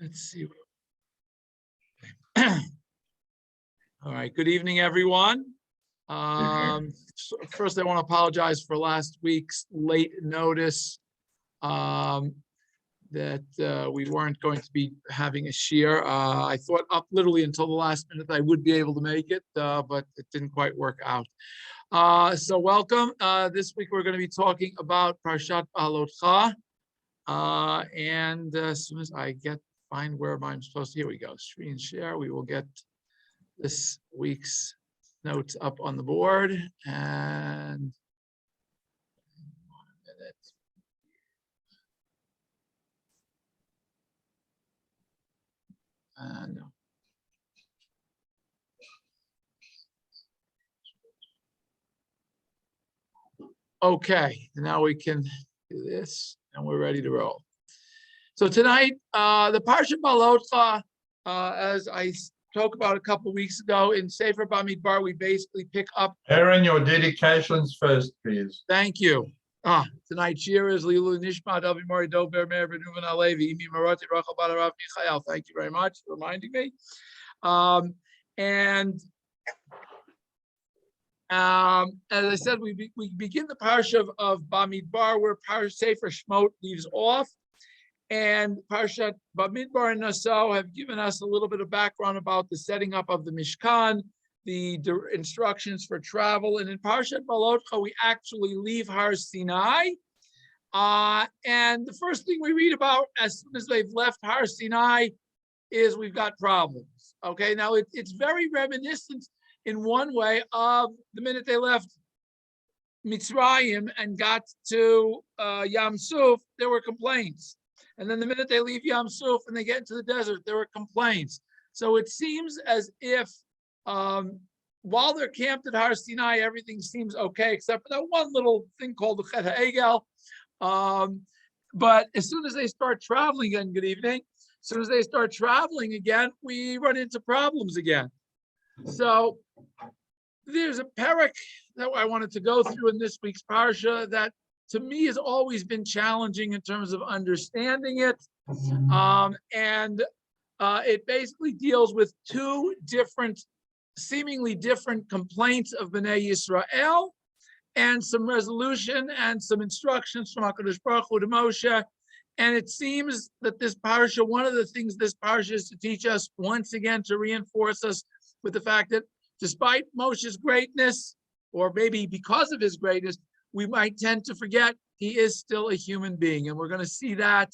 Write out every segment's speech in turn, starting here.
Let's see. All right. Good evening, everyone. First, I want to apologize for last week's late notice that we weren't going to be having a shiur. I thought up literally until the last minute I would be able to make it, but it didn't quite work out. So welcome. This week we're going to be talking about parshat Beha'alotecha. And as soon as I find where I'm supposed to, here we go, screen share, we will get this week's notes up on the board. And 1 minute. No. Okay, now we can do this, and we're ready to roll. So tonight, the parshat Beha'alotecha, as I spoke about a couple of weeks ago in Sefer Bamidbar, we basically pick up. Aaron, your dedications first, please. Thank you. Tonight's shiur is Lilu Nishma Davi Mori Dover Meir Benuvan Alevi Imi Marati Rachel Badarav Michael. Thank you very much for reminding me. As I said, we begin the parsha of Bamidbar, where Sefer Shemot leaves off, and Parshat Bamidbar and Naso have given us a little bit of background about the setting up of the Mishkan, the instructions for travel, and in Parshat Beha'alotecha we actually leave Har Sinai, and the first thing we read about as soon as they've left Har Sinai is we've got problems. Okay, now it's very reminiscent in one way of the minute they left Mitzrayim and got to Yam Suf, there were complaints. And then the minute they leave Yam Suf and they get into the desert, there were complaints. So it seems as if while they're camped at Har Sinai, everything seems okay, except for that one little thing called the Chet HaEgel. But as soon as they start traveling again, good evening, as soon as they start traveling again, we run into problems again. So there's a parak that I wanted to go through in this week's parsha that to me has always been challenging in terms of understanding it. It basically deals with two seemingly different complaints of Bnei Yisrael and some resolution and some instructions from HaKadosh Baruch Hu to Moshe. And it seems that this parsha, one of the things this parsha is to teach us, once again, to reinforce us with the fact that despite Moshe's greatness, or maybe because of his greatness, we might tend to forget he is still a human being. And we're going to see that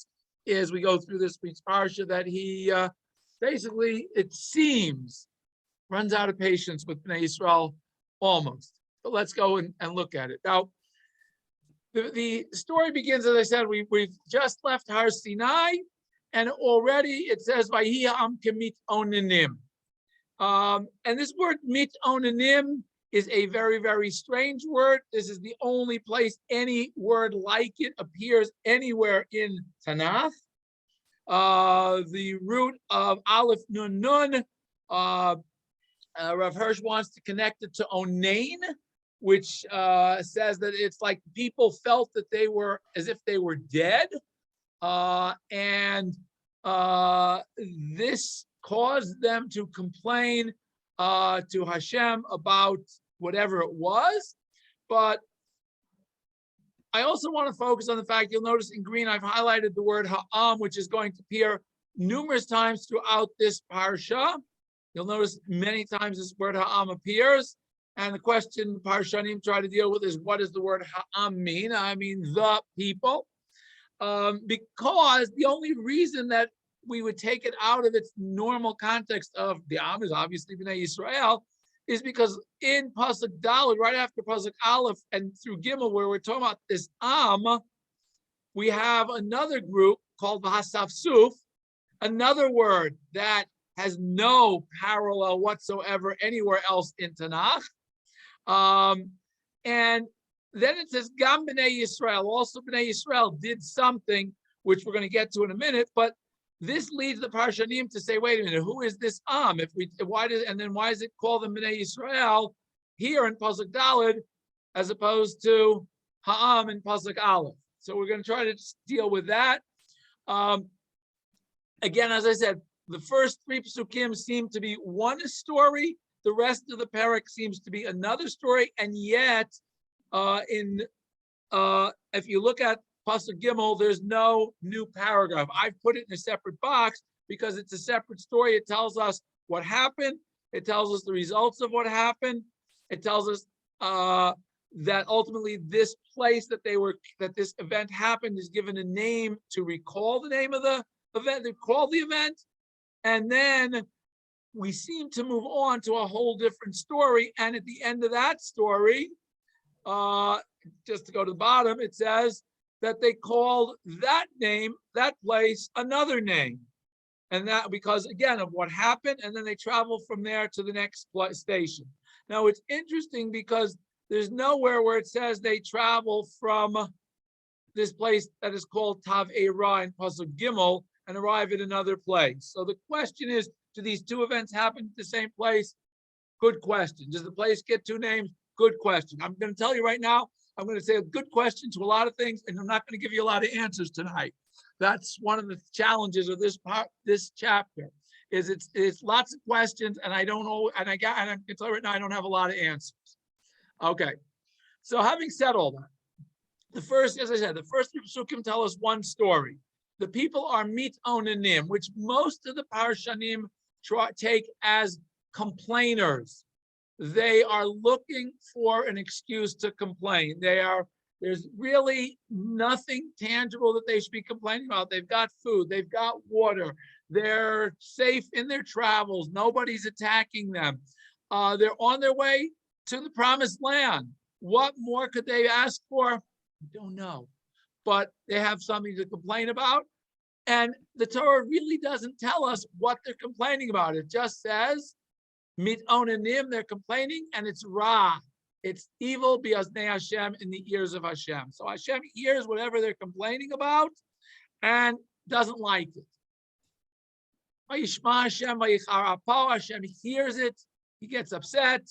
as we go through this week's parsha, that he basically, it seems, runs out of patience with Bnei Yisrael almost. But let's go and look at it. Now, the story begins, as I said, we've just left Har Sinai, and already it says, Vayihi ha'am kemit onanim. And this word mit onanim is a very, very strange word. This is the only place any word like it appears anywhere in Tanakh. The root of Aleph Nun Nun, Rav Hirsch wants to connect it to onain, which says that it's like people felt that they were as if they were dead. This caused them to complain to Hashem about whatever it was. But I also want to focus on the fact, you'll notice in green, I've highlighted the word ha'am, which is going to appear numerous times throughout this parsha. You'll notice many times this word ha'am appears. And the question Parshanim try to deal with is, what does the word ha'am mean? I mean, the people. Because the only reason that we would take it out of its normal context of the Am is obviously Bnei Yisrael, is because in Pasuk Daled, right after Pasuk Aleph and through Gimel, where we're talking about this Am, we have another group called V'hasafsuf, another word that has no parallel whatsoever anywhere else in Tanakh. And then it says, Gam Bnei Yisrael, also Bnei Yisrael did something, which we're going to get to in a minute, but this leads the Parshanim to say, wait a minute, who is this Am? Why is it called them Bnei Yisrael here in Pasuk Daled, as opposed to Ha'am in Pasuk Aleph? So we're going to try to deal with that. Again, as I said, the first three psukim seem to be one story. The rest of the parak seems to be another story. And yet, if you look at Pasuk Gimel, there's no new paragraph. I've put it in a separate box because it's a separate story. It tells us what happened. It tells us the results of what happened. It tells us that ultimately this place that this event happened is given a name to recall the name of the event, they call the event. And then we seem to move on to a whole different story. And at the end of that story, just to go to the bottom, it says that they called that name, that place, another name. And that because, again, of what happened, and then they travel from there to the next station. Now, it's interesting because there's nowhere where it says they travel from this place that is called Tav Eira in Pasuk Gimel and arrive at another place. So the question is, do these two events happen at the same place? Good question. Does the place get two names? Good question. I'm going to tell you right now, I'm going to say a good question to a lot of things, and I'm not going to give you a lot of answers tonight. That's one of the challenges of this chapter. Is it's lots of questions, and I don't know, and I can tell you right now, I don't have a lot of answers. Okay, so having said all that, the first, as I said, the first three psukim tell us one story. The people are mitonanim, which most of the parshanim take as complainers. They are looking for an excuse to complain. There's really nothing tangible that they should be complaining about. They've got food, they've got water, they're safe in their travels, nobody's attacking them. They're on their way to the promised land. What more could they ask for? I don't know. But they have something to complain about. And the Torah really doesn't tell us what they're complaining about. It just says, mitonanim, they're complaining, and it's ra. It's evil bi'aznei Hashem, in the ears of Hashem. So Hashem hears whatever they're complaining about and doesn't like it. Vayishma Hashem vayicharapah, Hashem hears it, he gets upset.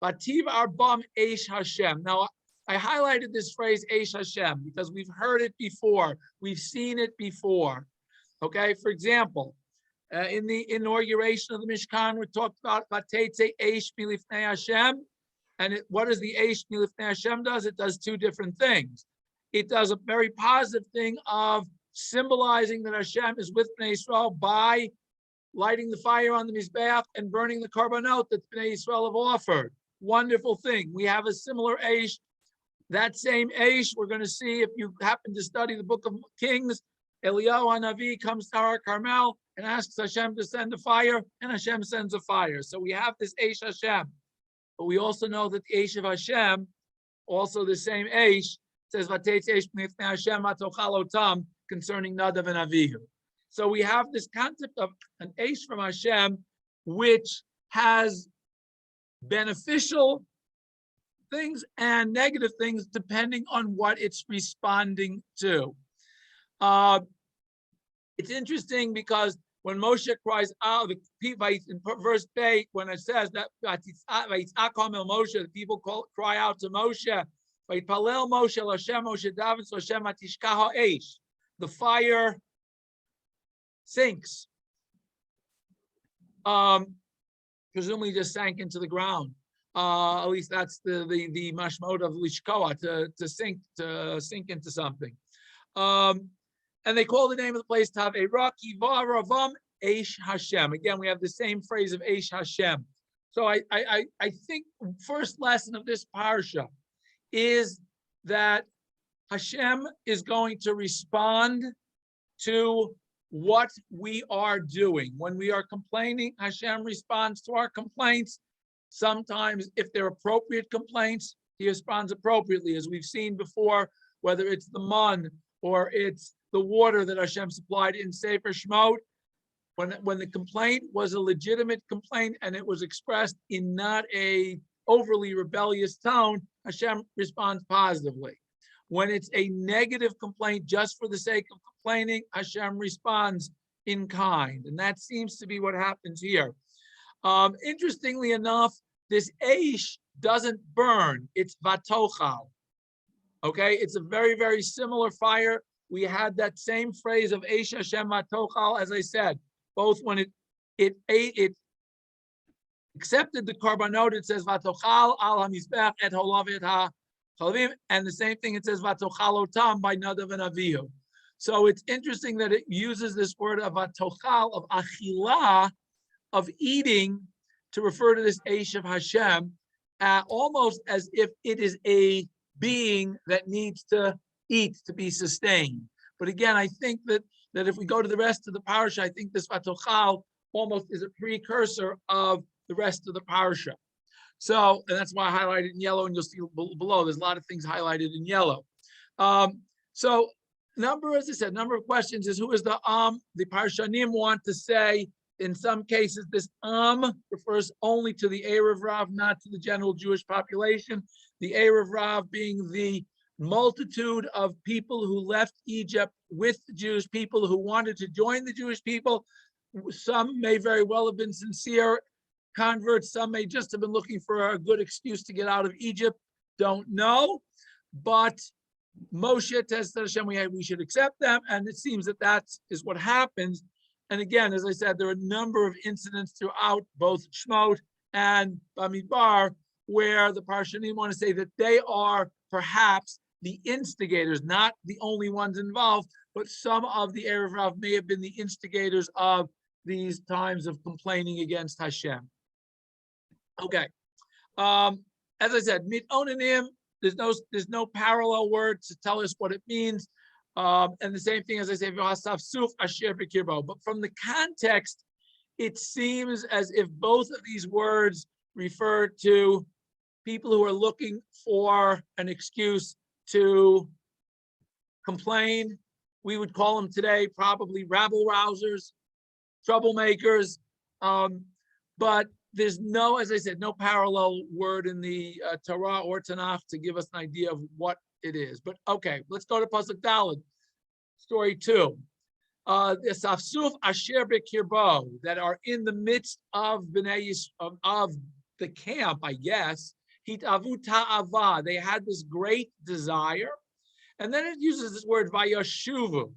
Vativ arbam eish Hashem. Now, I highlighted this phrase eish Hashem because we've heard it before. We've seen it before. Okay, for example, in the inauguration of the Mishkan, we talked about Vateitze eish milifnei Hashem. And what does the eish milifnei Hashem does? It does two different things. It does a very positive thing of symbolizing that Hashem is with Bnei Yisrael by lighting the fire on the Mizbeach and burning the korbanot that Bnei Yisrael have offered. Wonderful thing. We have a similar eish. That same eish, we're going to see if you happen to study the book of Kings, Eliyahu HaNavi comes to Har Carmel and asks Hashem to send a fire, and Hashem sends a fire. So we have this eish Hashem. But we also know that the eish of Hashem, also the same eish, says Vateitz eish mifnei Hashem atochalotam concerning Nadav and Avihu. So we have this concept of an eish from Hashem, which has beneficial things and negative things depending on what it's responding to. It's interesting because when Moshe cries out, in verse 8, when it says that Moshe, the people cry out to Moshe, the fire sinks. Presumably just sank into the ground. At least that's the mashmod of lishkoa, to sink into something. And they call the name of the place Tav Eira Kiva Ravam Eish Hashem. Again, we have the same phrase of Eish Hashem. So I think first lesson of this parsha is that Hashem is going to respond to what we are doing. When we are complaining, Hashem responds to our complaints. Sometimes, if they're appropriate complaints, he responds appropriately, as we've seen before, whether it's the man or it's the water that Hashem supplied in Sefer Shemot. When the complaint was a legitimate complaint and it was expressed in not a overly rebellious tone, Hashem responds positively. When it's a negative complaint just for the sake of complaining, Hashem responds in kind. And that seems to be what happens here. Interestingly enough, this eish doesn't burn, it's vatochal. Okay, it's a very, very similar fire we had that same phrase of Eish Hashem Matochal, as I said, both when it accepted the korbanot, it says Vatochal al hamizbech et holav et ha-chalavim, and the same thing it says Vatochal otam by Nadav and Avihu. So it's interesting that it uses this word of Vatochal, of achila, of eating, to refer to this Eish of Hashem, almost as if it is a being that needs to eat to be sustained. But again, I think that if we go to the rest of the parsha, I think this Vatochal almost is a precursor of the rest of the parsha. So, and that's why I highlighted in yellow, and you'll see below, there's a lot of things highlighted in yellow. So as I said, number of questions is who is the Parshanim want to say. In some cases, this refers only to the Erev Rav, not to the general Jewish population. The Erev Rav being the multitude of people who left Egypt with the Jewish people who wanted to join the Jewish people. Some may very well have been sincere converts. Some may just have been looking for a good excuse to get out of Egypt. Don't know. But Moshe tested Hashem, we should accept them. And it seems that is what happens. And again, as I said, there are a number of incidents throughout both Shmot and Bamidbar where the Parshanim want to say that they are perhaps the instigators, not the only ones involved, but some of the Erev Rav may have been the instigators of these times of complaining against Hashem. Okay. As I said, mit onanim, there's no parallel word to tell us what it means. And the same thing as I say, but from the context, it seems as if both of these words refer to people who are looking for an excuse to complain. We would call them today probably rabble rousers, troublemakers. But there's no, as I said, no parallel word in the Torah or Tanakh to give us an idea of what it is. But okay, let's go to Pasuk Daled, story 2. The Safsuf Asher Bekirbo, that are in the midst of of the camp, I guess. Hitavu ta'ava, they had this great desire. And then it uses this word vayashuvu.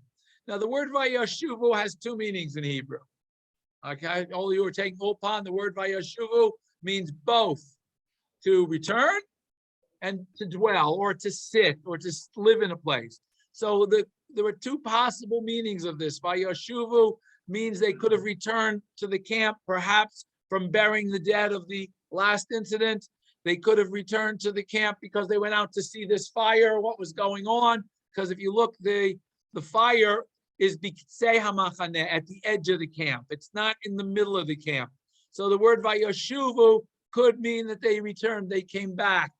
Now the word vayashuvu has two meanings in Hebrew. Okay, all you are taking upon, the word vayashuvu means both to return and to dwell, or to sit, or to live in a place. So there were two possible meanings of this. Vayashuvu means they could have returned to the camp, perhaps from burying the dead of the last incident. They could have returned to the camp because they went out to see this fire, what was going on. Because if you look, the fire is B'kitsei hamachane, at the edge of the camp. It's not in the middle of the camp. So the word vayashuvu could mean that they returned, they came back.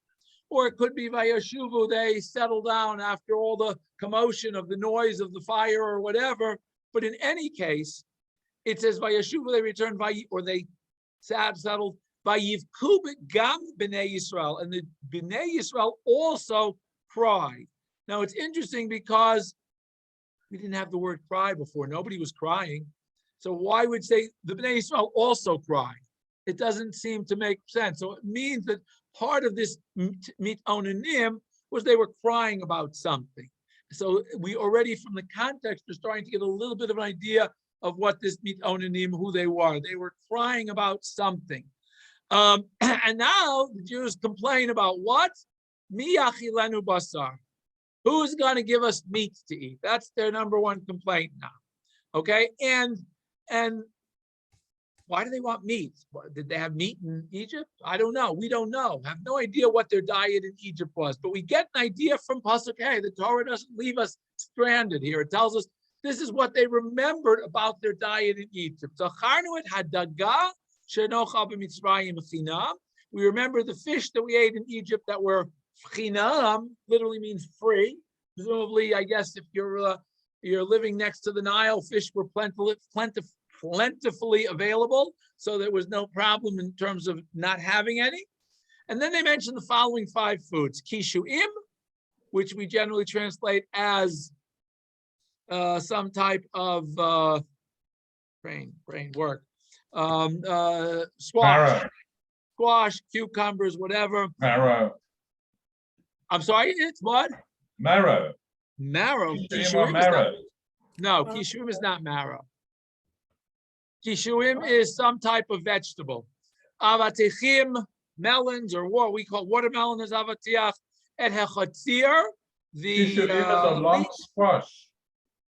Or it could be vayashuvu, they settled down after all the commotion of the noise of the fire or whatever. But in any case, it says vayashuvu, they returned, or they settled. Vayivku gam b'nei Yisrael, and the b'nei Yisrael also cried. Now it's interesting because we didn't have the word cry before. Nobody was crying. So why would say the b'nei Yisrael also cried? It doesn't seem to make sense. So it means that part of this mit onanim was they were crying about something. So we already, from the context, are starting to get a little bit of an idea of what this mit onanim, who they were. They were crying about something. And now the Jews complain about what? Mi achilenu basar. Who's going to give us meat to eat? That's their number one complaint now. Okay, and why do they want meat? Did they have meat in Egypt? I don't know. We don't know. I have no idea what their diet in Egypt was. But we get an idea from Pasuk Hey. The Torah doesn't leave us stranded here. It tells us this is what they remembered about their diet in Egypt. Zacharnu et hadaga shenocha b'mitzrayim chinam. We remember the fish that we ate in Egypt that were chinam, literally means free. Presumably, I guess if you're living next to the Nile, fish were plentifully available, so there was no problem in terms of not having any. And then they mentioned the following 5 foods: kishuim, which we generally translate as some type of brain work, squash, cucumbers, whatever. Marrow. I'm sorry, it's what? Marrow. Marrow. Kishuim or Kishuim is not, marrow? no, kishuim is not marrow. Kishuim is some type of vegetable. Avatechim, melons, or what we call watermelon is avatiach. Et hechatzir, Kishuim is a long squash.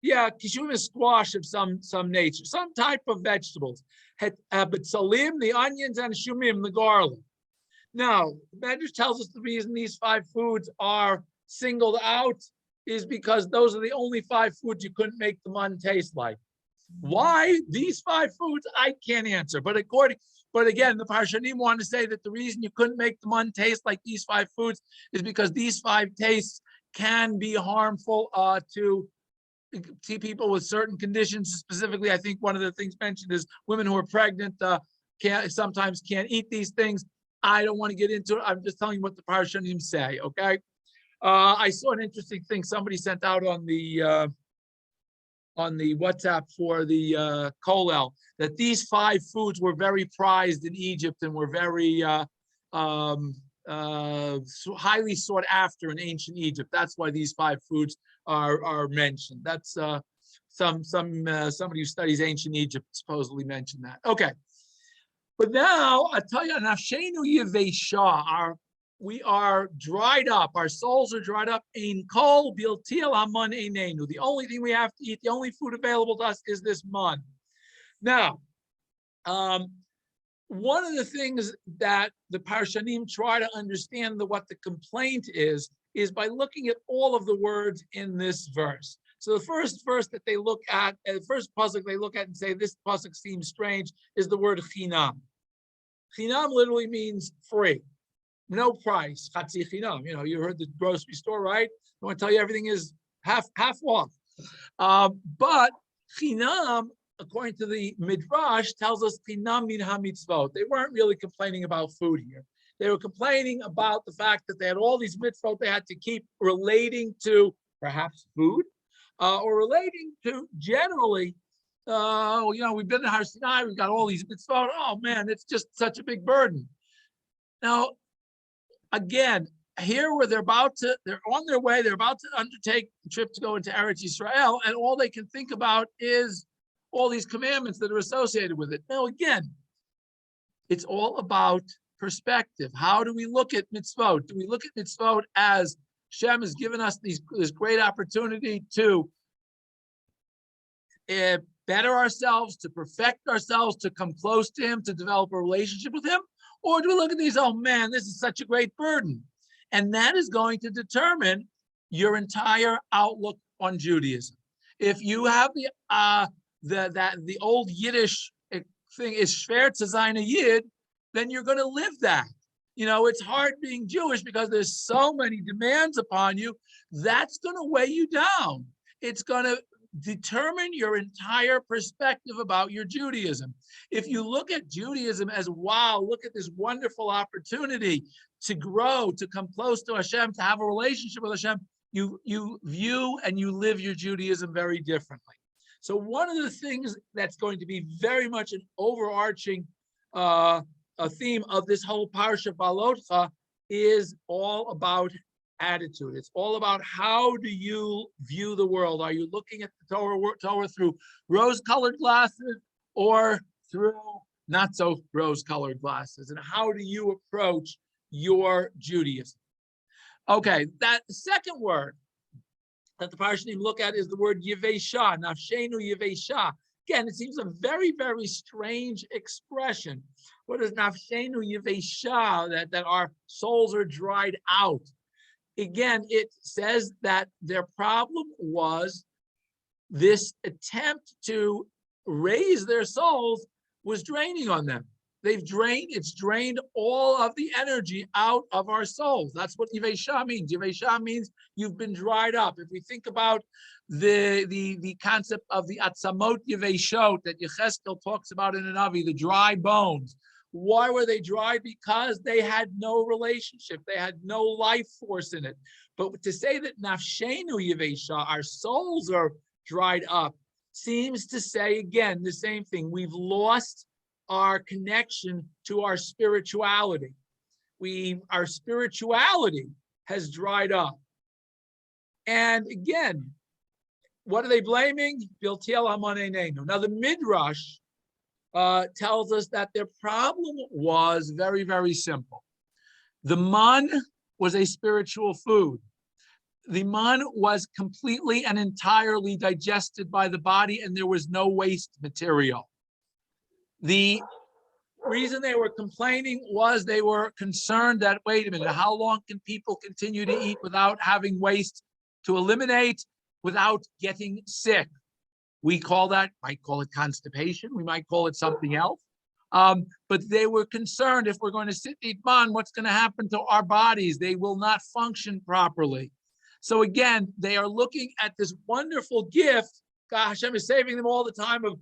yeah, kishuim is squash of some nature, some type of vegetables. Betzalim, the onions, and shumim, the garlic. Now, the Medrash tells us the reason these 5 foods are singled out is because those are the only 5 foods you couldn't make the mun taste like. Why these 5 foods? I can't answer. But again, the Parshanim want to say that the reason you couldn't make the mun taste like these 5 foods is because these 5 tastes can be harmful to people with certain conditions. Specifically, I think one of the things mentioned is women who are pregnant sometimes can't eat these things. I don't want to get into it. I'm just telling you what the Parshanim say, okay? I saw an interesting thing somebody sent out on the WhatsApp for the Kolel, that these 5 foods were very prized in Egypt and were very highly sought after in ancient Egypt. That's why these 5 foods are mentioned. That's somebody who studies ancient Egypt supposedly mentioned that. Okay. But now I tell you, nafshenu yivesha, we are dried up. Our souls are dried up. Ein kol biltil haman einenu. The only thing we have to eat, the only food available to us is this mun. Now, one of the things that the Parshanim try to understand what the complaint is by looking at all of the words in this verse. So the first verse that they look at, the first pasuk they look at and say, this pasuk seems strange, is the word chinam. Chinam literally means free, no price. Chatzi chinam. You know, you heard the grocery store, right? I want to tell you everything is half off. But chinam, according to the Midrash, tells us chinam min hamitzvot. They weren't really complaining about food here. They were complaining about the fact that they had all these mitzvot they had to keep relating to perhaps food, or relating to generally, we've been in Har Sinai, we've got all these mitzvot. Oh man, it's just such a big burden. Now, again, here where they're on their way, they're about to undertake the trip to go into Eretz Yisrael, and all they can think about is all these commandments that are associated with it. Now, again, it's all about perspective. How do we look at mitzvot? Do we look at mitzvot as Shem has given us this great opportunity to better ourselves, to perfect ourselves, to come close to Him, to develop a relationship with Him? Or do we look at these, oh man, this is such a great burden? And that is going to determine your entire outlook on Judaism. If you have the old Yiddish thing is schwer zu sein a Yid, then you're going to live that. You know, it's hard being Jewish because there's so many demands upon you. That's going to weigh you down. It's going to determine your entire perspective about your Judaism. If you look at Judaism as, wow, look at this wonderful opportunity to grow, to come close to Hashem, to have a relationship with Hashem, you view and you live your Judaism very differently. So one of the things that's going to be very much an overarching a theme of this whole parsha Beha'alotecha is all about attitude. It's all about how do you view the world? Are you looking at the Torah through rose-colored glasses or through not so rose-colored glasses? And how do you approach your Judaism? Okay, that second word that the Parshanim look at is the word Yivesha, Nafshenu Yivesha. Again, it seems a very, very strange expression. What is Nafshenu Yivesha? That our souls are dried out. Again, it says that their problem was this attempt to raise their souls was draining on them. It's drained all of the energy out of our souls. That's what Yivesha means. Yivesha means you've been dried up. If we think about the concept of the Atzamot Yiveshot that Yecheskel talks about in the Navi, the dry bones. Why were they dry? Because they had no relationship. They had no life force in it. But to say that Nafshenu Yivesha, our souls are dried up, seems to say, again, the same thing. We've lost our connection to our spirituality. Our spirituality has dried up. And again, what are they blaming? Now the Midrash tells us that their problem was very, very simple. The man was a spiritual food. The man was completely and entirely digested by the body, and there was no waste material. The reason they were complaining was they were concerned that, wait a minute, how long can people continue to eat without having waste to eliminate, without getting sick? We might call it constipation. We might call it something else. But they were concerned, if we're going to sit and eat man, what's going to happen to our bodies? They will not function properly. So again, they are looking at this wonderful gift. God, Hashem is saving them all the time of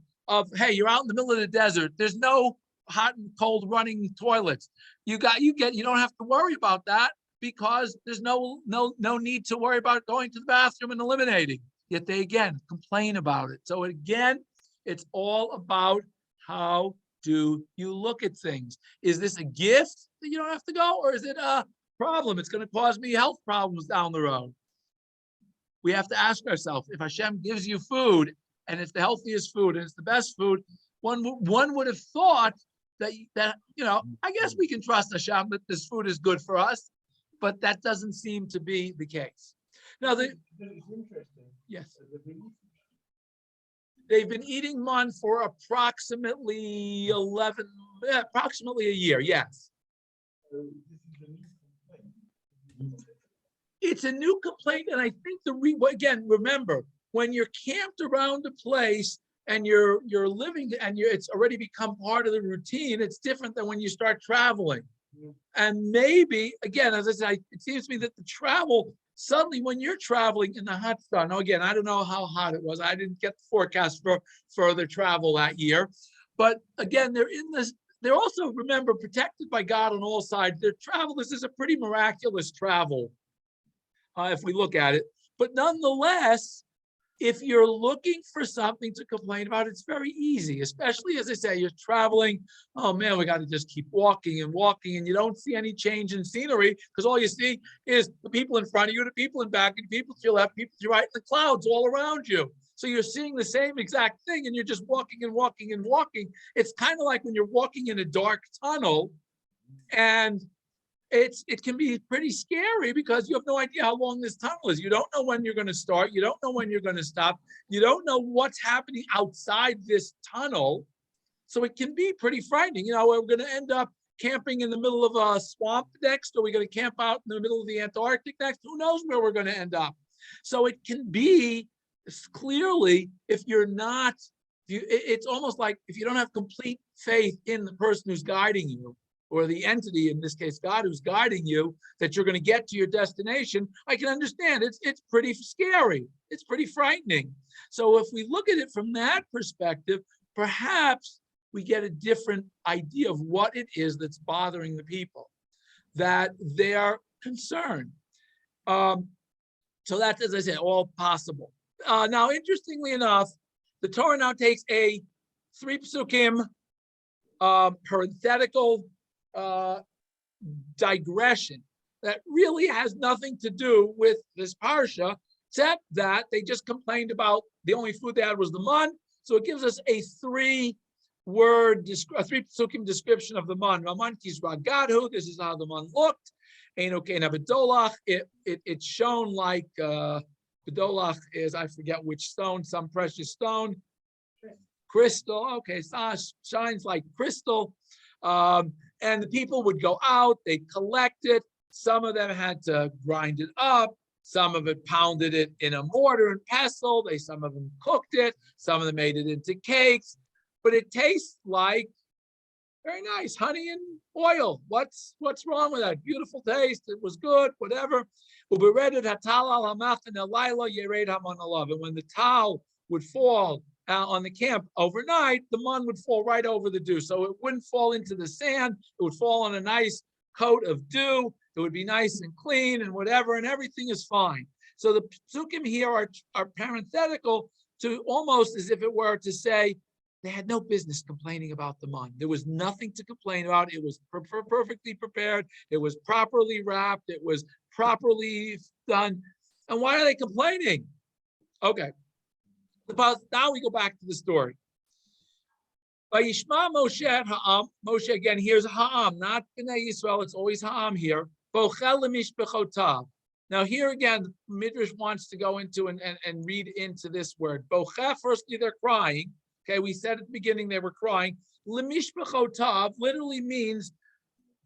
hey, you're out in the middle of the desert. There's no hot and cold running toilets. You don't have to worry about that because there's no need to worry about going to the bathroom and eliminating. Yet they again complain about it. So again, it's all about how do you look at things. Is this a gift that you don't have to go, or is it a problem? It's going to cause me health problems down the road. We have to ask ourselves, if Hashem gives you food and it's the healthiest food and it's the best food, one would have thought that I guess we can trust Hashem that this food is good for us, but that doesn't seem to be the case. Now, yes, they've been eating man for approximately a year. Yes. It's a new complaint, and I think again, remember, when you're camped around a place and you're living and it's already become part of the routine, it's different than when you start traveling. And maybe, again, as I said, it seems to me that the travel, suddenly when you're traveling in the hot sun, now again, I don't know how hot it was. I didn't get the forecast for further travel that year. But again, they're also, remember, protected by God on all sides. Their travel, this is a pretty miraculous travel. If we look at it. But nonetheless, if you're looking for something to complain about, it's very easy, especially as I say, you're traveling. Oh man, we got to just keep walking and walking, and you don't see any change in scenery because all you see is the people in front of you, the people in back, and people to your left, people to your right, the clouds all around you. So you're seeing the same exact thing, and you're just walking and walking and walking. It's kind of like when you're walking in a dark tunnel, and it can be pretty scary because you have no idea how long this tunnel is. You don't know when you're going to start. You don't know when you're going to stop. You don't know what's happening outside this tunnel. So it can be pretty frightening. We're going to end up camping in the middle of a swamp next, or we're going to camp out in the middle of the Antarctic next. Who knows where we're going to end up? So it can be clearly, if you're not, it's almost like if you don't have complete faith in the person who's guiding you, or the entity, in this case, God, who's guiding you, that you're going to get to your destination, I can understand. It's pretty scary. It's pretty frightening. So if we look at it from that perspective, perhaps we get a different idea of what it is that's bothering the people, that they are concerned. So that's, as I said, all possible. Now, interestingly enough, the Torah now takes a 3 psukim parenthetical digression that really has nothing to do with this parsha, except that they just complained about the only food they had was the man. So it gives us a 3 psukim description of the man. Raman kisra gadhu. This is how the man looked. Einokena bedolach. It's shown like bedolach is, I forget which stone, some precious stone. Crystal. Okay, shines like crystal. And the people would go out, they'd collect it. Some of them had to grind it up. Some of it pounded it in a mortar and pestle. Some of them cooked it. Some of them made it into cakes. But it tastes like very nice honey and oil. What's wrong with that? Beautiful taste. It was good, whatever. And when the towel would fall on the camp overnight, the man would fall right over the dew. So it wouldn't fall into the sand. It would fall on a nice coat of dew. It would be nice and clean and whatever, and everything is fine. So the psukim here are parenthetical to almost as if it were to say they had no business complaining about the man. There was nothing to complain about. It was perfectly prepared. It was properly wrapped. It was properly done. And why are they complaining? Okay. Now we go back to the story. Vayishma Moshe at Ha'am. Moshe again here's Ha'am, not Bnei Yisrael. It's always Ha'am here. Bochel lemishbechotav. Now here again, Midrash wants to go into and read into this word. Bochel, firstly, they're crying. Okay, we said at the beginning they were crying. Lemishbechotav literally means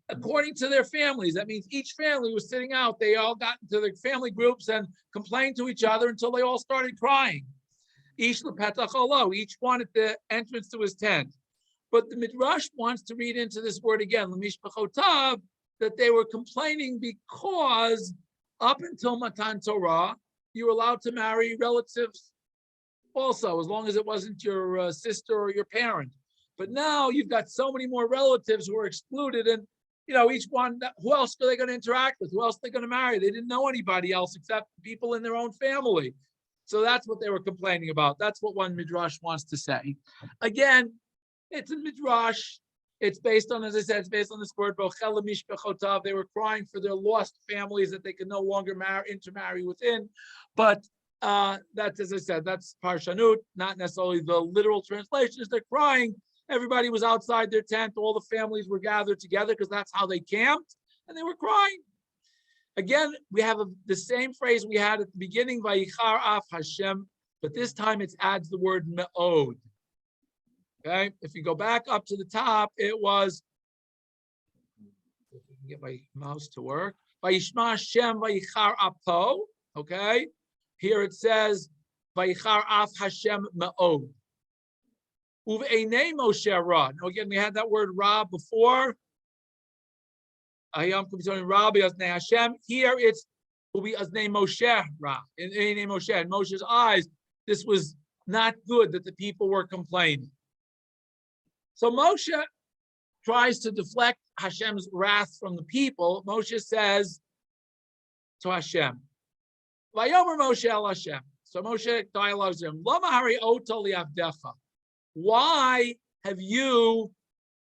according to their families. That means each family was sitting out. They all got into their family groups and complained to each other until they all started crying. Each one at the entrance to his tent. But the Midrash wants to read into this word again, Lemishbechotav, that they were complaining because up until Matan Torah, you were allowed to marry relatives also, as long as it wasn't your sister or your parent. But now you've got so many more relatives who are excluded, and each one, who else are they going to interact with? Who else are they going to marry? They didn't know anybody else except people in their own family. So that's what they were complaining about. That's what one Midrash wants to say. Again, it's a Midrash. It's based on, as I said, it's based on this word, Bochel mishbechotav. They were crying for their lost families that they could no longer intermarry within. But that's, as I said, that's parshanut, not necessarily the literal translation. They're crying. Everybody was outside their tent. All the families were gathered together because that's how they camped, and they were crying. Again, we have the same phrase we had at the beginning, Vayichar af Hashem, but this time it adds the word me'od. Okay, if you go back up to the top, it was, if I can get my mouse to work, Vayishma Hashem Vayichar apo. Okay, here it says Vayichar af Hashem me'od. Uve'enei Moshe ra. Now again, we had that word ra before. Here it's will be Aznei Moshe ra. In Moshe, in Moshe's eyes, this was not good that the people were complaining. So Moshe tries to deflect Hashem's wrath from the people. Moshe says to Hashem, Vayomer Moshe el Hashem. So Moshe dialogues with him. Lama hari oto li'avdecha. Why have you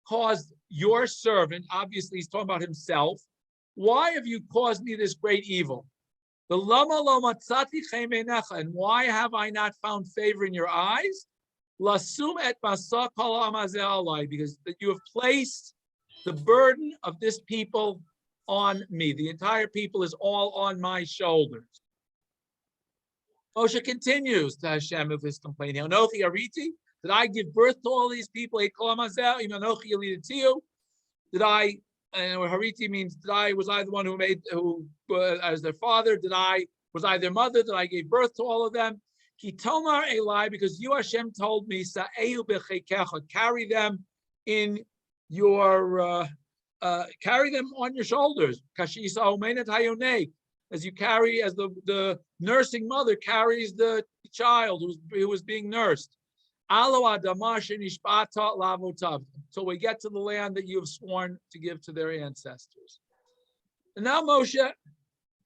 caused your servant, obviously he's talking about himself, why have you caused me this great evil? The lama lo matzati cheimenecha, and why have I not found favor in your eyes? Lasum et basa kol amazeh alai, because that you have placed the burden of this people on me. The entire people is all on my shoulders. Moshe continues to Hashem of his complaint. Anochi ariti, did I give birth to all these people? Did I, and Hariti means, was I the one who as their father? Was I their mother? That I gave birth to all of them? Kitomar Eli, because you, Hashem, told me, carry them in your, carry them on your shoulders. As you carry, as the nursing mother carries the child who was being nursed. Until we get to the land that you have sworn to give to their ancestors. And now Moshe,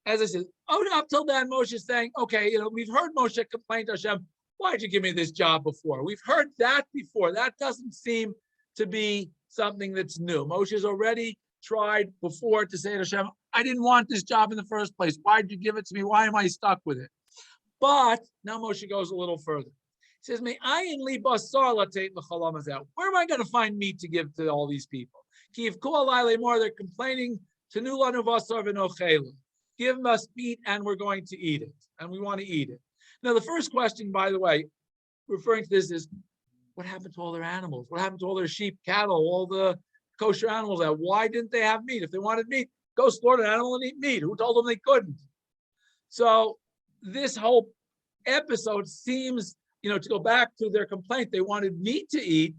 as I said, up till then, Moshe is saying, okay, we've heard Moshe complain to Hashem, why did you give me this job before? We've heard that before. That doesn't seem to be something that's new. Moshe has already tried before to say to Hashem, I didn't want this job in the first place. Why did you give it to me? Why am I stuck with it? But now Moshe goes a little further. He says, where am I going to find meat to give to all these people? They're complaining, give us meat and we're going to eat it. And we want to eat it. Now, the first question, by the way, referring to this is, what happened to all their animals? What happened to all their sheep, cattle, all the kosher animals? Why didn't they have meat? If they wanted meat, go slaughter an animal and eat meat. Who told them they couldn't? So this whole episode seems, to go back to their complaint, they wanted meat to eat,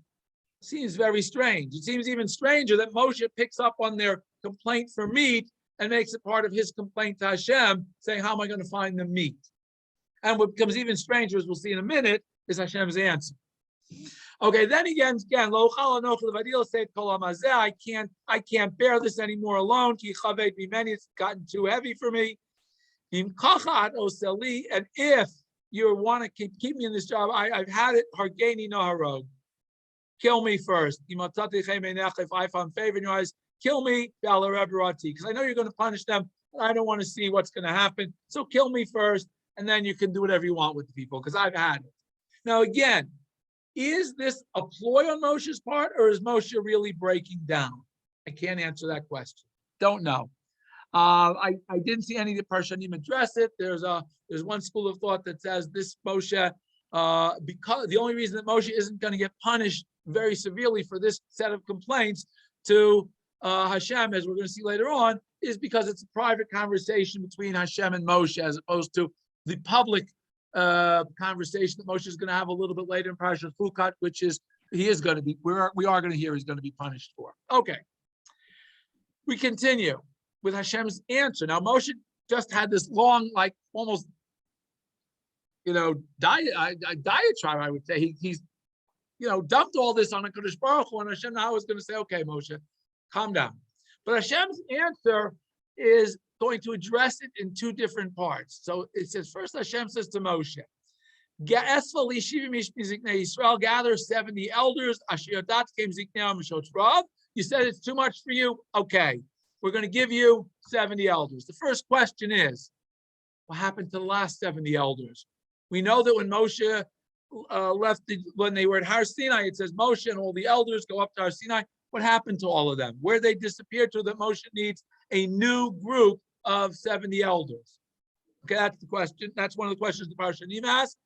seems very strange. It seems even stranger that Moshe picks up on their complaint for meat and makes it part of his complaint to Hashem, saying, how am I going to find the meat? And what becomes even stranger, as we'll see in a minute, is Hashem's answer. Okay, then again, I can't bear this anymore alone. It's gotten too heavy for me. And if you want to keep me in this job, I've had it. Hargeni naharog. Kill me first. If I found favor in your eyes, kill me, because I know you're going to punish them I don't want to see what's going to happen. So kill me first, and then you can do whatever you want with the people, because I've had it. Now, again, is this a ploy on Moshe's part, or is Moshe really breaking down? I can't answer that question. Don't know. I didn't see any of the Parshanim address it. There's one school of thought that says this Moshe, because the only reason that Moshe isn't going to get punished very severely for this set of complaints to Hashem, as we're going to see later on, is because it's a private conversation between Hashem and Moshe, as opposed to the public conversation that Moshe is going to have a little bit later in Parshat Chukat, which is we are going to hear he's going to be punished for. Okay, we continue with Hashem's answer. Now Moshe just had this long, like almost, diatribe. I would say he's dumped all this on HaKadosh Baruch Hu, and Hashem now is going to say, okay, Moshe, calm down. But Hashem's answer is going to address it in two different parts. So it says, first Hashem says to Moshe, gather 70 elders. You said it's too much for you? Okay, we're going to give you 70 elders. The first question is, what happened to the last 70 elders? We know that when Moshe when they were at Har Sinai, it says Moshe and all the elders go up to Har Sinai. What happened to all of them? Where they disappeared to, that Moshe needs a new group of 70 elders. Okay, that's the question. That's one of the questions the Parshanim asked.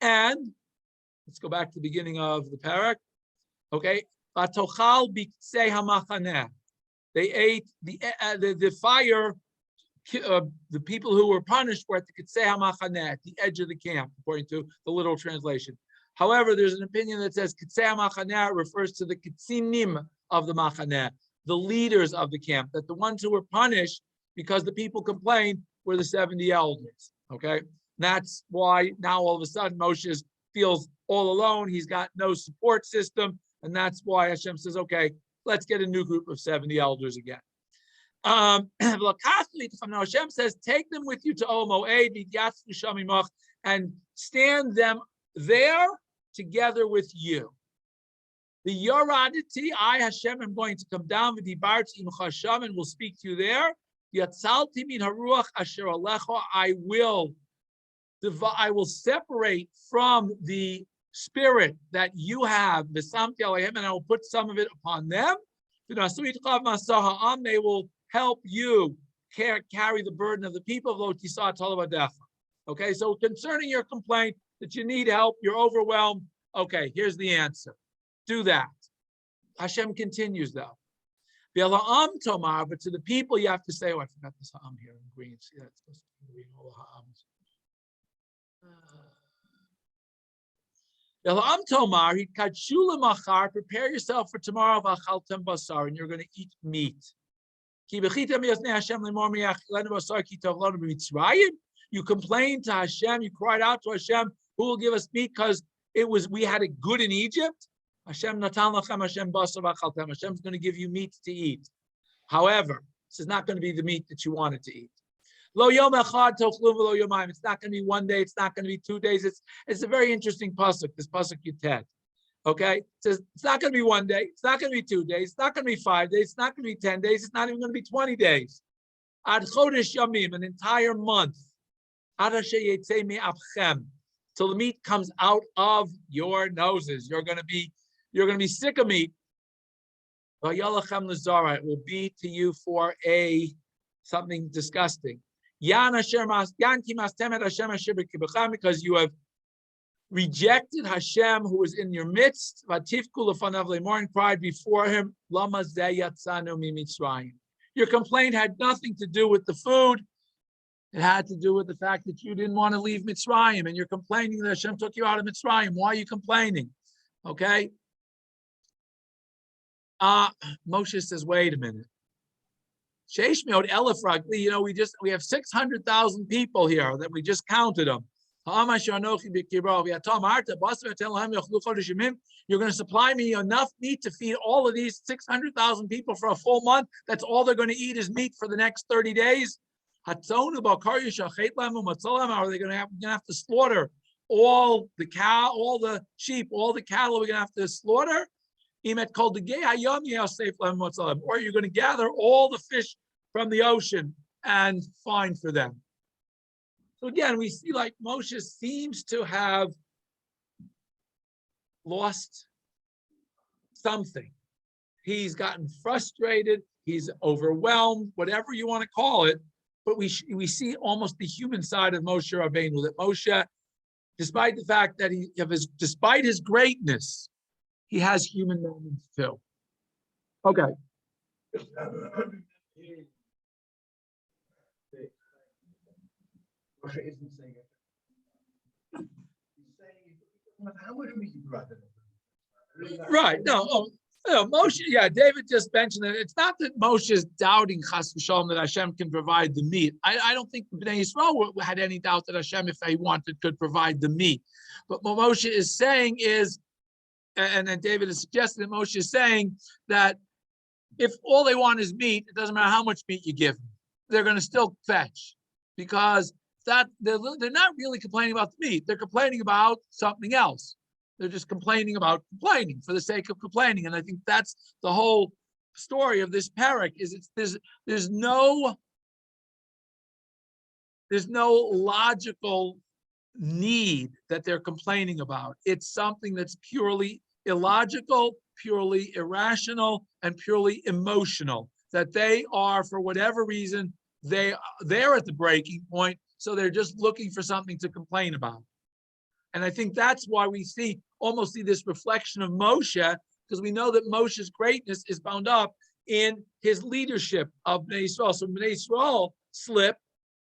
And let's go back to the beginning of the parak. Okay, they ate the fire. The people who were punished were at the Kitzei HaMachaneh, at the edge of the camp, according to the literal translation. However, there's an opinion that says Kitzei HaMachaneh refers to the Kitzinim of the Machaneh, the leaders of the camp, that the ones who were punished because the people complained were the 70 elders. Okay, that's why now all of a sudden Moshe feels all alone. He's got no support system, and that's why Hashem says, okay, let's get a new group of 70 elders again. Hashem says, take them with you to Ol Moed and stand them there together with you. The Yoraditi, I Hashem am going to come down with the Dibarti im Chasham and will speak to you there. Yatzalti min haruach asher alecha, I will separate from the spirit that you have, v'samti aleihem, and I will put some of it upon them. They will help you carry the burden of the people. Okay, so concerning your complaint that you need help, you're overwhelmed. Okay, here's the answer. Do that. Hashem continues though. But to the people you have to say, oh, I forgot this ha'am here in green. See, that's supposed to be green, all the ha'ams. Prepare yourself for tomorrow, and you're going to eat meat. You complained to Hashem, you cried out to Hashem, who will give us meat because we had it good in Egypt. Hashem natan lachem Hashem basar v'achaltem. Hashem's going to give you meat to eat. However, this is not going to be the meat that you wanted to eat. Lo yom echad tochlu v'lo yomayim. It's not going to be one day. It's not going to be 2 days. It's a very interesting pasuk. This pasuk Yutet. Okay, it says it's not going to be 1 day. It's not going to be 2 days. It's not going to be 5 days. It's not going to be 10 days. It's not even going to be 20 days. Ad chodesh yamim, an entire month. Ad asher yetzei me'apchem, till the meat comes out of your noses. You're going to be sick of meat. It will be to you for something disgusting. Because you have rejected Hashem who is in your midst. And cried before him. Your complaint had nothing to do with the food. It had to do with the fact that you didn't want to leave Mitzrayim, and you're complaining that Hashem took you out of Mitzrayim. Why are you complaining? Okay. Moshe says, wait a minute. We have 600,000 people here that we just counted them. You're going to supply me enough meat to feed all of these 600,000 people for a full month. That's all they're going to eat is meat for the next 30 days. Are they going to have to slaughter all the cow, all the sheep, all the cattle? We're going to have to slaughter. Or you're going to gather all the fish from the ocean and fine for them. So again, we see like Moshe seems to have lost something. He's gotten frustrated, he's overwhelmed, whatever you want to call it, but we see almost the human side of Moshe Rabbeinu, that Moshe, despite the fact that despite his greatness, he has human moments too. Okay. Isn't saying it. He's saying, how much meat you brought? Right. No, Moshe, yeah, David just mentioned that it's not that Moshe is doubting Chas v'shalom that Hashem can provide the meat. I don't think Bnei Yisrael had any doubt that Hashem, if they wanted, could provide the meat. But what Moshe is saying is, and then David has suggested that Moshe is saying that if all they want is meat, it doesn't matter how much meat you give them, they're going to still fetch, because that they're not really complaining about the meat. They're complaining about something else. They're just complaining about complaining for the sake of complaining. And I think that's the whole story of this parak, is there's no logical need that they're complaining about. It's something that's purely illogical, purely irrational, and purely emotional, that they are, for whatever reason, they're at the breaking point, so they're just looking for something to complain about. And I think that's why we almost see this reflection of Moshe, because we know that Moshe's greatness is bound up in his leadership of Bnei Yisrael. So Bnei Yisrael slip,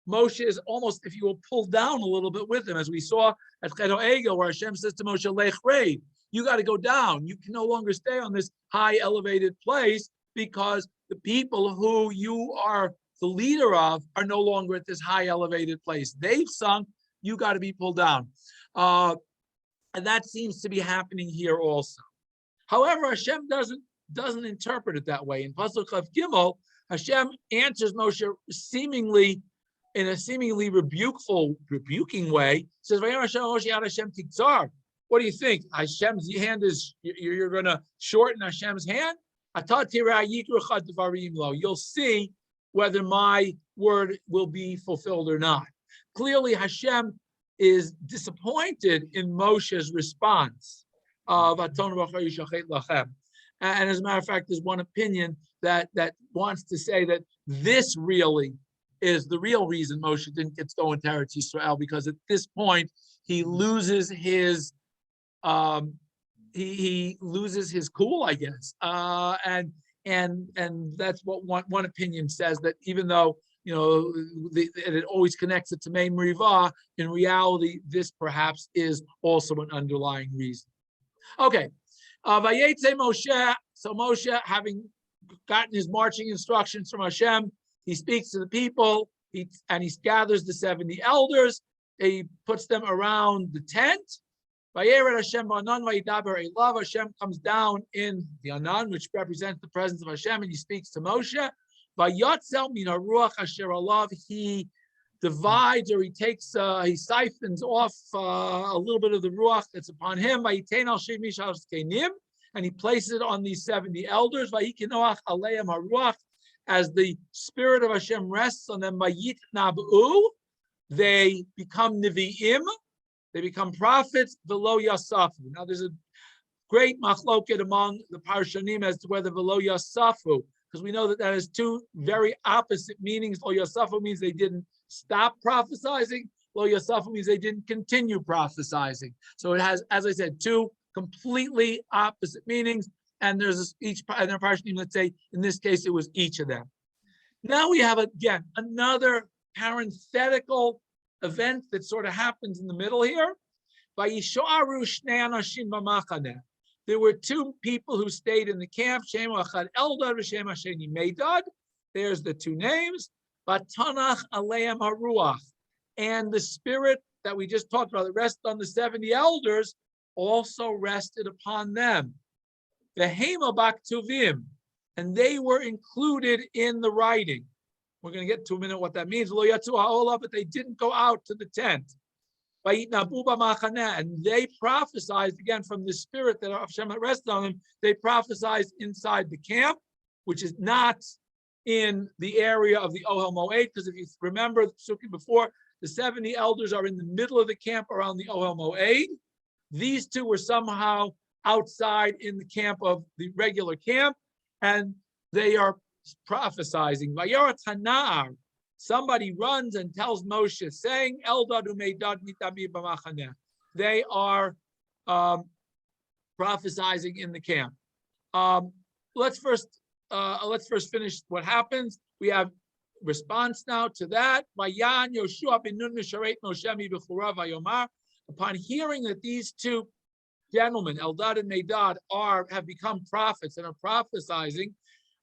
Moshe is almost, if you will, pulled down a little bit with him, as we saw at Chet Ha'egel, where Hashem says to Moshe, Lech Reid, you got to go down. You can no longer stay on this high elevated place, because the people who you are the leader of are no longer at this high elevated place. They've sunk, you got to be pulled down. And that seems to be happening here also. However, Hashem doesn't interpret it that way. In Pasuk Chav Gimel, Hashem answers Moshe in a seemingly rebuking way. Says, what do you think? Hashem's hand is, you're going to shorten Hashem's hand? You'll see whether my word will be fulfilled or not. Clearly, Hashem is disappointed in Moshe's response of Aton Lachem. And as a matter of fact, there's one opinion that wants to say that this really is the real reason Moshe didn't get to go into Eretz Yisrael, because at this point he loses his he loses his cool, I guess. And that's what one opinion says, that even though it always connects it to Mei Merivah, in reality, this perhaps is also an underlying reason. Okay. Vayetze Moshe. So Moshe, having gotten his marching instructions from Hashem, he speaks to the people, he gathers the 70 elders. He puts them around the tent. Hashem comes down in the Anan, which represents the presence of Hashem, and he speaks to Moshe. He divides, or he siphons off a little bit of the ruach that's upon him, and he places it on these 70 elders. As the spirit of Hashem rests on them, they become Nevi'im, they become prophets, velo yasafu. Now there's a great machloket among the parshanim as to whether velo yasafu, because we know that has two very opposite meanings. Lo yasafu means they didn't stop prophesizing. Lo yasafu means they didn't continue prophesizing. So it has, as I said, two completely opposite meanings. And there's each, and there are parshanim that say, in this case, it was each of them. Now we have, again, another parenthetical event that sort of happens in the middle here. There were two people who stayed in the camp. There's the two names. And the spirit that we just talked about, that rested on the 70 elders, also rested upon them. And they were included in the writing. We're going to get to a minute what that means. But they didn't go out to the tent. And they prophesied, again, from the spirit that Hashem rested on them, they prophesied inside the camp, which is not in the area of the Ohel Moed, because if you remember the psukim before, the 70 elders are in the middle of the camp around the Ohel Moed. These two were somehow outside in the camp of the regular camp, and they are prophesizing. Vayara Tanar, somebody runs and tells Moshe, saying, Eldad umeidad mitami b'machaneh. They are prophesizing in the camp. Let's first finish what happens. We have response now to that. Vayan Yoshua ben Nun misharet Moshe b'chura vayomar. Upon hearing that these two gentlemen, Eldad and Medad, have become prophets and are prophesying,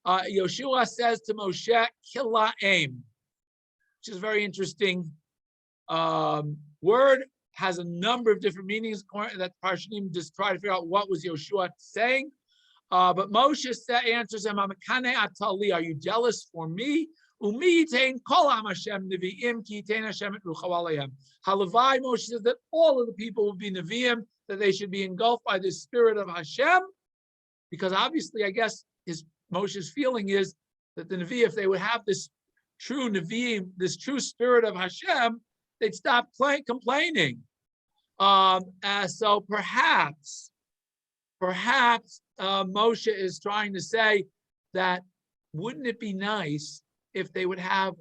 Yoshua says to Moshe, Kila'im, which is a very interesting word, has a number of different meanings that Parshanim just try to figure out what was Yoshua saying. But Moshe answers him, Amakane atali, are you jealous for me? Halavai, Moshe says that all of the people will be Nevi'im, that they should be engulfed by the spirit of Hashem, because obviously, I guess Moshe's feeling is that the Nevi, if they would have this true Nevi'im, this true spirit of Hashem, they'd stop complaining. So perhaps Moshe is trying to say that wouldn't it be nice if they would have,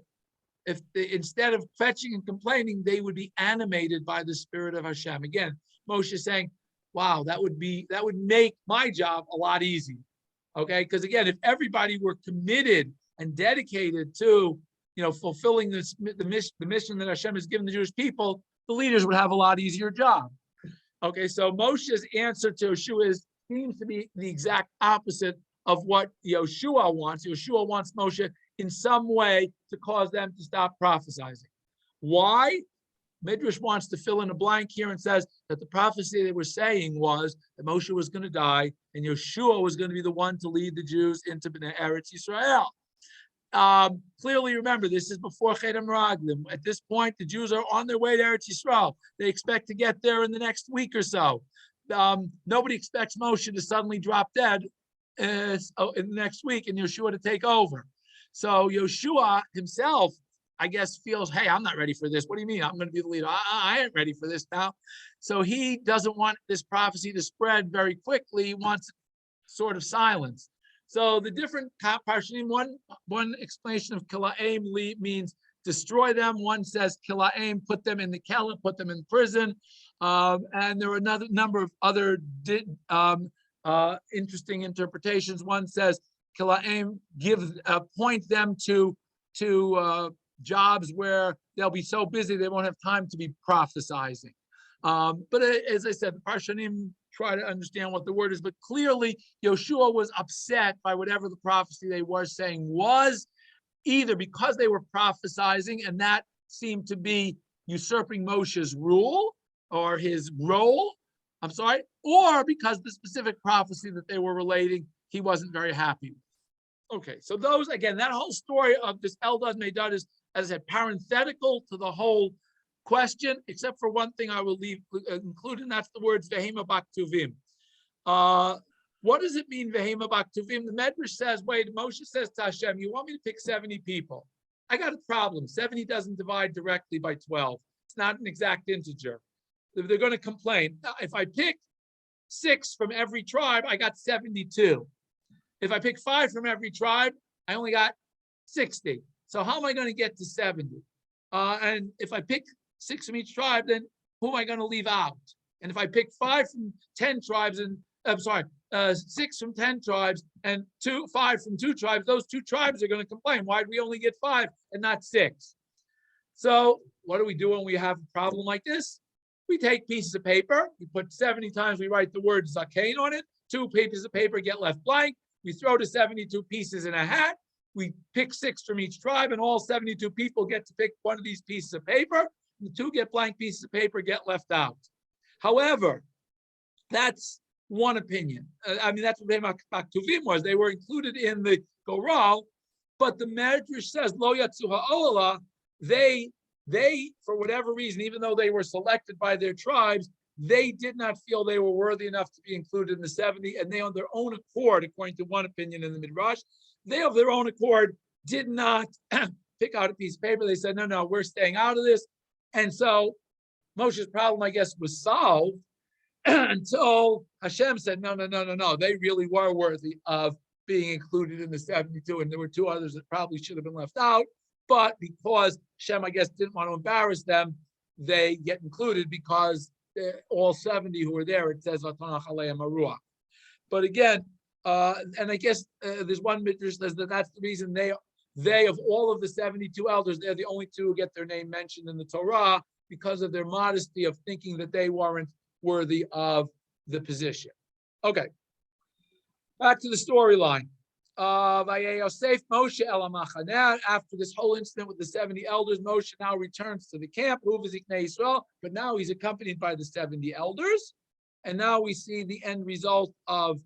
instead of fetching and complaining, they would be animated by the spirit of Hashem. Again, Moshe is saying, wow, that would make my job a lot easier. Okay, because again, if everybody were committed and dedicated to, fulfilling the mission that Hashem has given the Jewish people, the leaders would have a lot easier job. Okay, so Moshe's answer to Yoshua seems to be the exact opposite of what Yoshua wants. Yoshua wants Moshe in some way to cause them to stop prophesying. Why? Midrash wants to fill in a blank here and says that the prophecy they were saying was that Moshe was going to die and Yeshua was going to be the one to lead the Jews into Bnei Eretz Yisrael. Clearly, remember, this is before Chedem Raglim. At this point, the Jews are on their way to Eretz Yisrael. They expect to get there in the next week or so. Nobody expects Moshe to suddenly drop dead in the next week and Yeshua to take over. So Yeshua himself, I guess, feels, hey, I'm not ready for this. What do you mean? I'm going to be the leader. I ain't ready for this now. So he doesn't want this prophecy to spread very quickly. He wants sort of silence. So the different parshanim, one explanation of Kila'im means destroy them. One says Kila'im, put them in the kelah, put them in prison. And there are another number of other interesting interpretations. One says Kila'im, point them to jobs where they'll be so busy they won't have time to be prophesizing. But as I said, the Parshanim try to understand what the word is, but clearly Yoshua was upset by whatever the prophecy they were saying was, either because they were prophesizing and that seemed to be usurping Moshe's rule or his role, or because the specific prophecy that they were relating, he wasn't very happy with. Okay, so those, again, that whole story of this Eldad Medad is, as I said, parenthetical to the whole question, except for one thing I will include, and that's the words Vehema Baktuvim. What does it mean, Vehema Baktuvim? The Medrash says, wait, Moshe says to Hashem, you want me to pick 70 people? I got a problem. 70 doesn't divide directly by 12. It's not an exact integer. They're going to complain. If I pick 6 from every tribe, I got 72. If I pick 5 from every tribe, I only got 60. So how am I going to get to 70? And if I pick 6 from each tribe, then who am I going to leave out? And if I pick 5 from 10 tribes, and 6 from 10 tribes and 5 from 2 tribes, those 2 tribes are going to complain. Why did we only get 5 and not 6? So what do we do when we have a problem like this? We take pieces of paper, we put 70 times, we write the word Zakein on it, 2 pieces of paper get left blank, we throw the 72 pieces in a hat, we pick 6 from each tribe, and all 72 people get to pick one of these pieces of paper. The 2 get blank pieces of paper get left out. However, that's one opinion. That's what Beha'alotecha Baktuvim was. They were included in the Goral, but the Medrash says, Lo Yatzu Ha'olah, they, for whatever reason, even though they were selected by their tribes, they did not feel they were worthy enough to be included in the 70, and they, on their own accord, according to one opinion in the Midrash, they of their own accord did not pick out a piece of paper. They said, no, we're staying out of this. And so Moshe's problem, I guess, was solved until Hashem said, no. They really were worthy of being included in the 72. And there were two others that probably should have been left out. But because Hashem, I guess, didn't want to embarrass them, they get included because all 70 who were there, it says, but again, and I guess there's one midrash says that that's the reason they of all of the 72 elders, they're the only two who get their name mentioned in the Torah because of their modesty of thinking that they weren't worthy of the position. Okay, back to the storyline. Moshe el Machaneh. After this whole incident with the 70 elders, Moshe now returns to the camp, but now he's accompanied by the 70 elders. And now we see the end result of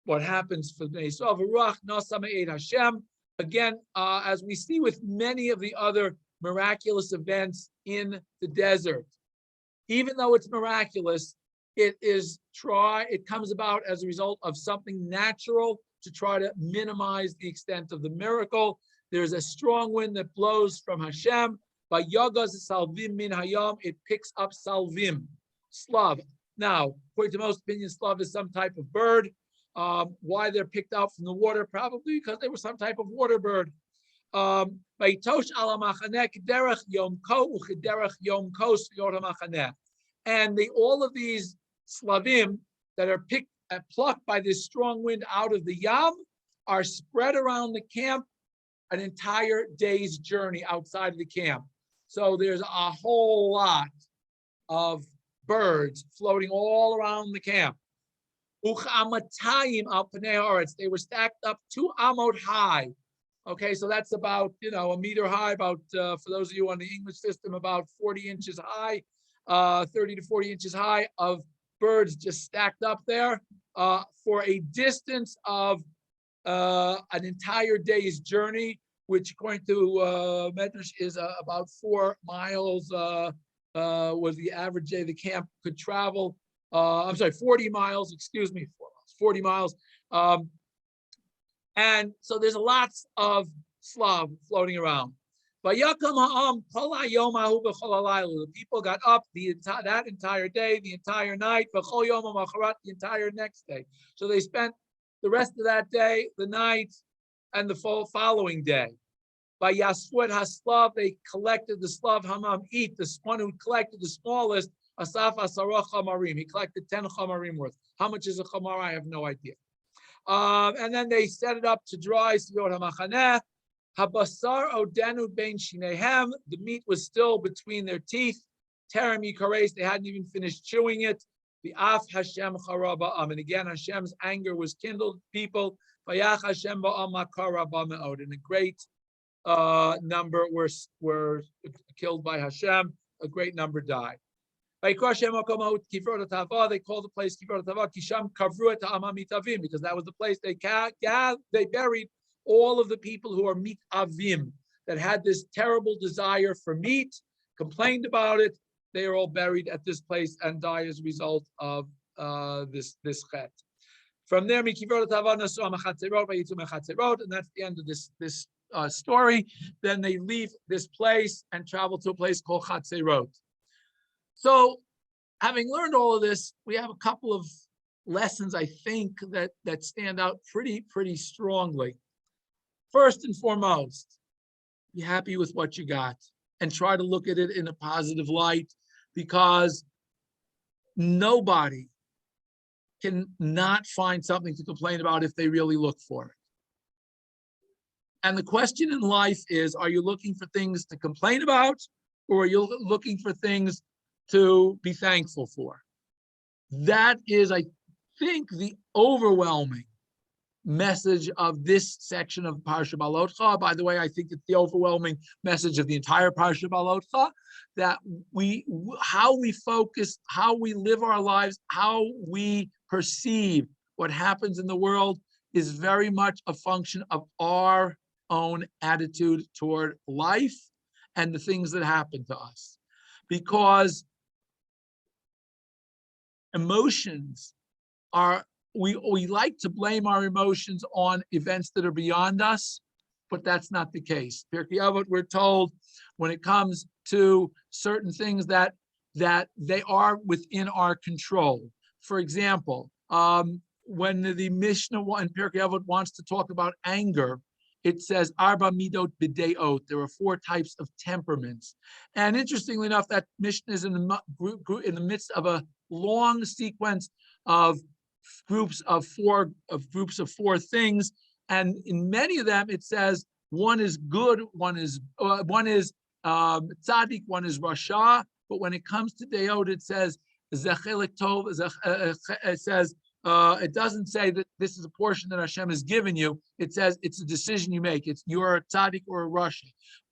what happens for Bnei Yisrael. Again, as we see with many of the other miraculous events in the desert, even though it's miraculous, it comes about as a result of something natural to try to minimize the extent of the miracle. There's a strong wind that blows from Hashem. By Yagaz Salvim min Hayam, it picks up Salvim, Slav. Now, according to most opinions, Slav is some type of bird. Why they're picked out from the water? Probably because they were some type of water bird. And all of these Slavim that are picked and plucked by this strong wind out of the Yam are spread around the camp an entire day's journey outside of the camp. So there's a whole lot of birds floating all around the camp. They were stacked up 2 amot high. Okay, so that's about, a meter high, about, for those of you on the English system, about 40 inches high, 30 to 40 inches high of birds just stacked up there for a distance of an entire day's journey, which according to Medrash is about 4 miles was the average day the camp could travel. 40 miles, 40 miles. And so there's lots of Slav floating around. The people got up that entire day, the entire night, the entire next day. So they spent the rest of that day, the night, and the following day. By Yasfuet Haslav, they collected the Slav Hamam eat, the one who collected the smallest, Asaf Asarah Chamarim. He collected 10 Chamarim worth. How much is a Chamar? I have no idea. And then they set it up to dry Siyor HaMachaneh. Habasar Odenu Ben Shinehem. The meat was still between their teeth. Terem Yikares. They hadn't even finished chewing it. The Af Hashem Charaba'am. And again, Hashem's anger was kindled. People. Vayach Hashem Ba'am Makarabah Me'od. And a great number were killed by Hashem. A great number died. They called the place Kivrot Tava Kisham Kavruet Amamitavim, because that was the place they buried all of the people who are mitavim, that had this terrible desire for meat, complained about it. They are all buried at this place and die as a result of this chet. From there, and that's the end of this story. Then they leave this place and travel to a place called Chatzerot. So, having learned all of this, we have a couple of lessons, I think, that stand out pretty strongly. First and foremost, be happy with what you got and try to look at it in a positive light, because nobody can not find something to complain about if they really look for it. And the question in life is, are you looking for things to complain about, or are you looking for things to be thankful for? That is, I think, the overwhelming message of this section of parshat Beha'alotecha. By the way, I think it's the overwhelming message of the entire parshat Beha'alotecha, that how we focus, how we live our lives, how we perceive what happens in the world is very much a function of our own attitude toward life and the things that happen to us. Because emotions are, we like to blame our emotions on events that are beyond us, but that's not the case. Pirkei Avot, we're told when it comes to certain things that they are within our control. For example, when the Mishnah in Pirkei Avot wants to talk about anger, it says Arba Midot B'Deot. There are 4 types of temperaments, and interestingly enough, that Mishnah is in the midst of a long sequence of groups of 4 things, and in many of them it says one is good, one is tzaddik, one is rasha. But when it comes to Deot, it says Zechelik Tov. It says it doesn't say that this is a portion that Hashem has given you. It says it's a decision you make. It's you're a tzaddik or a rasha.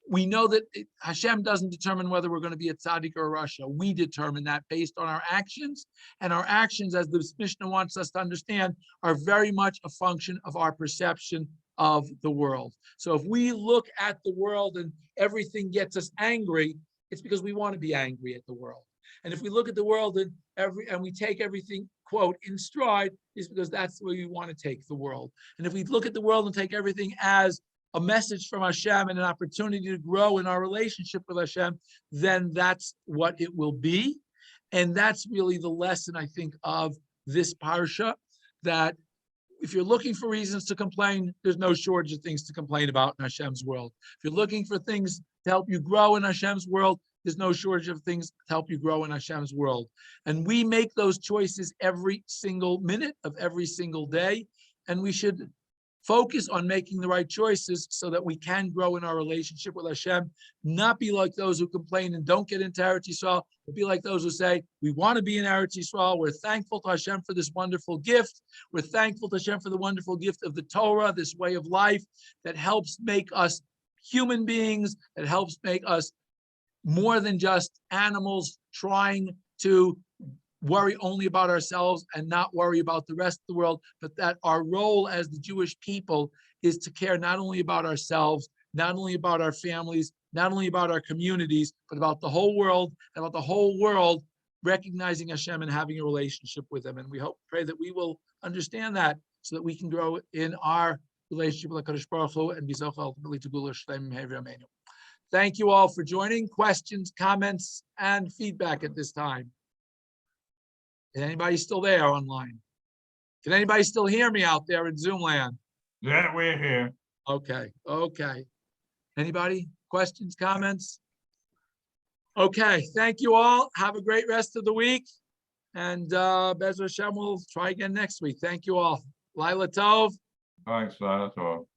We know that Hashem doesn't determine whether we're going to be a tzaddik or a rasha. We determine that based on our actions, and our actions, as the Mishnah wants us to understand, are very much a function of our perception of the world. So if we look at the world and everything gets us angry, it's because we want to be angry at the world. And if we look at the world and we take everything, quote, in stride, it's because that's where we want to take the world. And if we look at the world and take everything as a message from Hashem and an opportunity to grow in our relationship with Hashem, then that's what it will be. And that's really the lesson, I think, of this parsha, that if you're looking for reasons to complain, there's no shortage of things to complain about in Hashem's world. If you're looking for things to help you grow in Hashem's world, there's no shortage of things to help you grow in Hashem's world. And we make those choices every single minute of every single day. And we should focus on making the right choices so that we can grow in our relationship with Hashem, not be like those who complain and don't get into Eretz Yisrael, but be like those who say, we want to be in Eretz Yisrael. We're thankful to Hashem for this wonderful gift. We're thankful to Hashem for the wonderful gift of the Torah, this way of life that helps make us human beings, that helps make us more than just animals trying to worry only about ourselves and not worry about the rest of the world, but that our role as the Jewish people is to care not only about ourselves, not only about our families, not only about our communities, but about the whole world, and about the whole world recognizing Hashem and having a relationship with Him. And we pray that we will understand that so that we can grow in our relationship with HaKadosh Baruch Hu and be zocheh ultimately to Gula Shlem Me'aver Ameinu. Thank you all for joining. Questions, comments, and feedback at this time. Is anybody still there online? Can anybody still hear me out there in Zoom land? Yeah, we're here. Okay. Anybody? Questions, comments? Okay, thank you all. have a great rest of the week. And Be'ezras Hashem will try again next week. Thank you all. Laila Tov. Thanks, that's all.